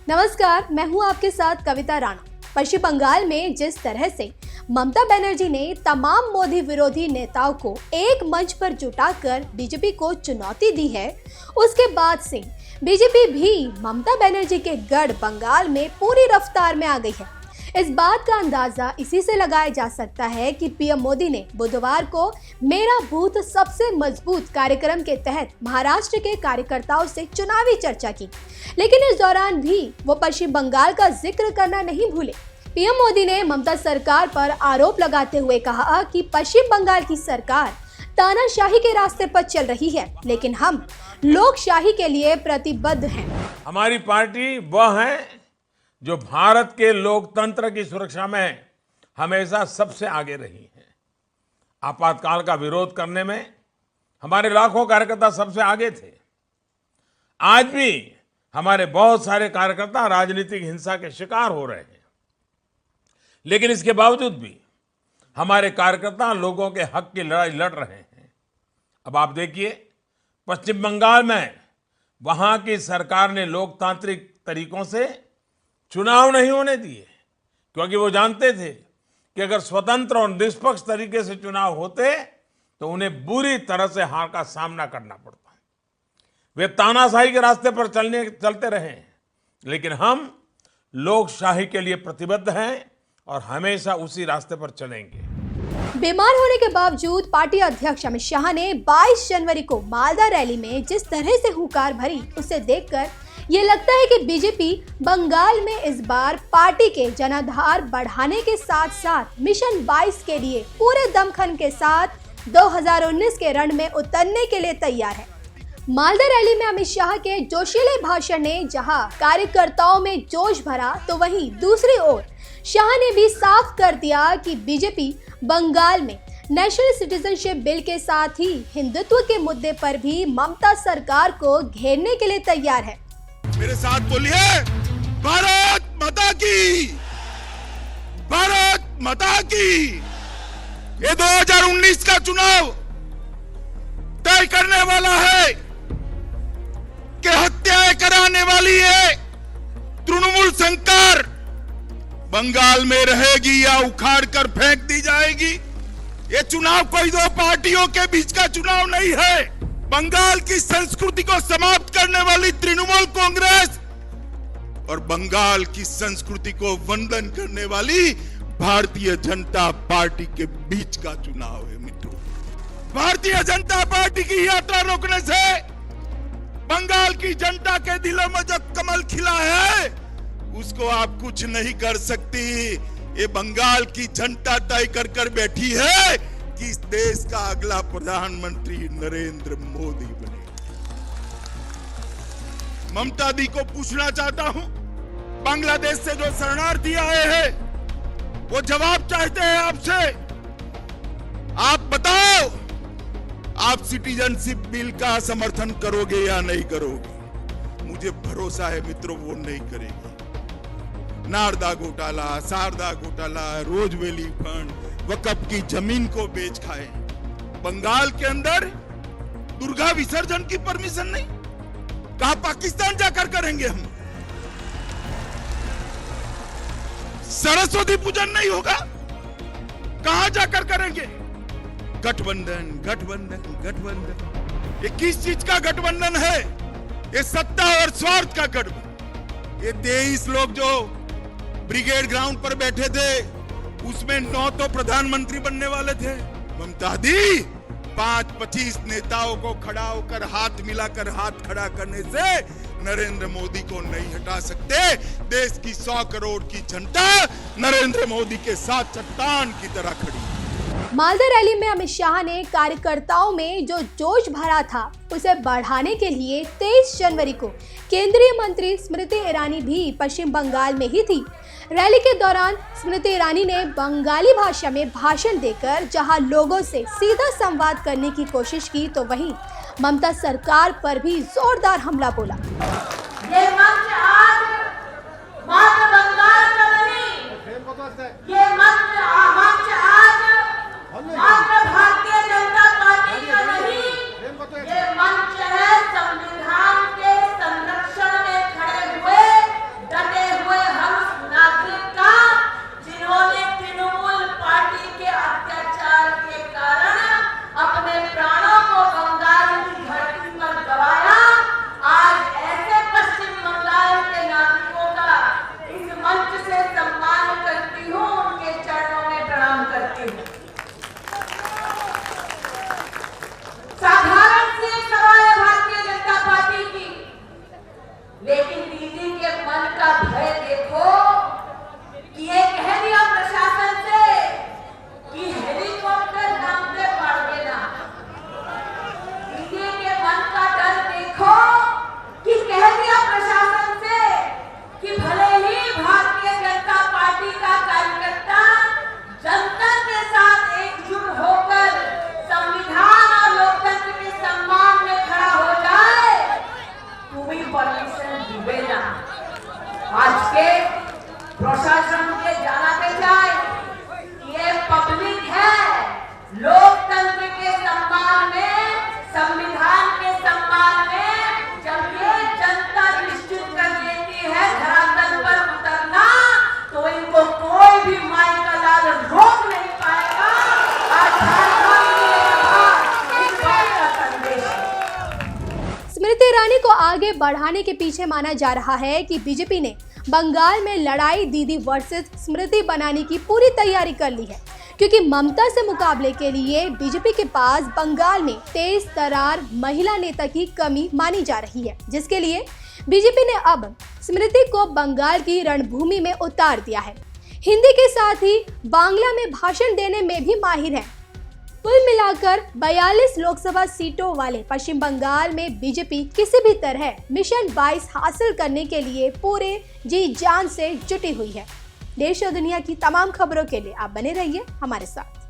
नमस्कार, मैं हूं आपके साथ कविता राणा। पश्चिम बंगाल में जिस तरह से ममता बनर्जी ने तमाम मोदी विरोधी नेताओं को एक मंच पर जुटाकर बीजेपी को चुनौती दी है, उसके बाद से बीजेपी भी ममता बनर्जी के गढ़ बंगाल में पूरी रफ्तार में आ गई है। इस बात का अंदाजा इसी से लगाया जा सकता है कि पीएम मोदी ने बुधवार को मेरा बूथ सबसे मजबूत कार्यक्रम के तहत महाराष्ट्र के कार्यकर्ताओं से चुनावी चर्चा की, लेकिन इस दौरान भी वो पश्चिम बंगाल का जिक्र करना नहीं भूले। पीएम मोदी ने ममता सरकार पर आरोप लगाते हुए कहा कि पश्चिम बंगाल की सरकार तानाशाही के रास्ते पर चल रही है, लेकिन हम लोकशाही के लिए प्रतिबद्ध हैं। हमारी पार्टी वह है जो भारत के लोकतंत्र की सुरक्षा में हमेशा सबसे आगे रही है। आपातकाल का विरोध करने में हमारे लाखों कार्यकर्ता सबसे आगे थे। आज भी हमारे बहुत सारे कार्यकर्ता राजनीतिक हिंसा के शिकार हो रहे हैं, लेकिन इसके बावजूद भी हमारे कार्यकर्ता लोगों के हक की लड़ाई लड़ रहे हैं। अब आप देखिए, पश्चिम बंगाल में वहां की सरकार ने लोकतांत्रिक तरीकों से चुनाव नहीं होने दिए, क्योंकि वो जानते थे कि अगर स्वतंत्र और निष्पक्ष तरीके से चुनाव होते तो उन्हें बुरी तरह से हार का सामना करना पड़ता। वे तानाशाही के रास्ते पर चलते रहे, लेकिन हम लोकशाही के लिए प्रतिबद्ध हैं और हमेशा उसी रास्ते पर चलेंगे। बीमार होने के बावजूद पार्टी अध्यक्ष अमित शाह ने 22 जनवरी को मालदा रैली में जिस तरह से हुंकार भरी, उसे देखकर ये लगता है कि बीजेपी बंगाल में इस बार पार्टी के जनाधार बढ़ाने के साथ साथ मिशन 22 के लिए पूरे दमखम के साथ 2019 के रण में उतरने के लिए तैयार है। मालदा रैली में अमित शाह के जोशीले भाषण ने जहां कार्यकर्ताओं में जोश भरा, तो वहीं दूसरी ओर शाह ने भी साफ कर दिया कि बीजेपी बंगाल में नेशनल सिटीजनशिप बिल के साथ ही हिंदुत्व के मुद्दे पर भी ममता सरकार को घेरने के लिए तैयार है। मेरे साथ बोलिए, भारत माता की, भारत माता की। ये 2019 का चुनाव तय करने वाला है कि हत्याएं कराने वाली है तृणमूल सरकार बंगाल में रहेगी या उखाड़ कर फेंक दी जाएगी। ये चुनाव कोई दो पार्टियों के बीच का चुनाव नहीं है। बंगाल की संस्कृति को समाप्त करने वाली तृणमूल कांग्रेस और बंगाल की संस्कृति को वंदन करने वाली भारतीय जनता पार्टी के बीच का चुनाव है मित्रों। भारतीय जनता पार्टी की यात्रा रोकने से बंगाल की जनता के दिलों में जो कमल खिला है उसको आप कुछ नहीं कर सकती। ये बंगाल की जनता तय कर बैठी है कि इस देश का अगला प्रधानमंत्री नरेंद्र मोदी बने। ममता दी को पूछना चाहता हूं, बांग्लादेश से जो शरणार्थी आए हैं वो जवाब चाहते हैं आपसे। आप बताओ, आप सिटीजनशिप बिल का समर्थन करोगे या नहीं करोगे? मुझे भरोसा है मित्रों, वो नहीं करेगी। नारदा घोटाला, शारदा घोटाला, रोजवेली फंड, वक्फ की जमीन को बेच खाए। बंगाल के अंदर दुर्गा विसर्जन की परमिशन नहीं, कहा पाकिस्तान जाकर करेंगे हम। सरस्वती पूजन नहीं होगा, कहां जाकर करेंगे? गठबंधन गठबंधन गठबंधन। ये किस चीज का गठबंधन है? ये सत्ता और स्वार्थ का गठबंधन। ये 23 लोग जो ब्रिगेड ग्राउंड पर बैठे थे उसमें 9 तो प्रधानमंत्री बनने वाले थे। ममता दी 5-25 नेताओं को खड़ा होकर हाथ मिलाकर हाथ खड़ा करने से नरेंद्र मोदी को नहीं हटा सकते। देश की 100 करोड़ की जनता नरेंद्र मोदी के साथ चट्टान की तरह खड़ी। मालदा रैली में अमित शाह ने कार्यकर्ताओं में जो जोश भरा था उसे बढ़ाने के लिए 23 जनवरी को केंद्रीय मंत्री स्मृति ईरानी भी पश्चिम बंगाल में ही थी। रैली के दौरान स्मृति ईरानी ने बंगाली भाषा में भाषण देकर जहां लोगों से सीधा संवाद करने की कोशिश की, तो वहीं ममता सरकार पर भी जोरदार हमला बोला। ये मंच आज मात्र बंगाल का नहीं, ये मंच आज मात्र भारतीय जनता पार्टी का नहीं, ये मंच है संविधान के संरक्षण में खड़े हुए संविधान के सम्मान में जब ये जनता निश्चित कर देती है धरातल पर उतरना, तो इनको कोई भी माई का लाल रोक नहीं पाएगा। आज झारखंड में इस बात का संदेश है। स्मृति ईरानी को आगे बढ़ाने के पीछे माना जा रहा है कि बीजेपी ने बंगाल में लड़ाई दीदी वर्सेस स्मृति बनाने की पूरी तैयारी कर ली है, क्योंकि ममता से मुकाबले के लिए बीजेपी के पास बंगाल में तेज तरार महिला नेता की कमी मानी जा रही है, जिसके लिए बीजेपी ने अब स्मृति को बंगाल की रणभूमि में उतार दिया है। हिंदी के साथ ही बांग्ला में भाषण देने में भी माहिर है। कुल मिलाकर 42 लोकसभा सीटों वाले पश्चिम बंगाल में बीजेपी किसी भी तरह मिशन 22 हासिल करने के लिए पूरे जी जान से जुटी हुई है। देश और दुनिया की तमाम खबरों के लिए आप बने रहिए हमारे साथ।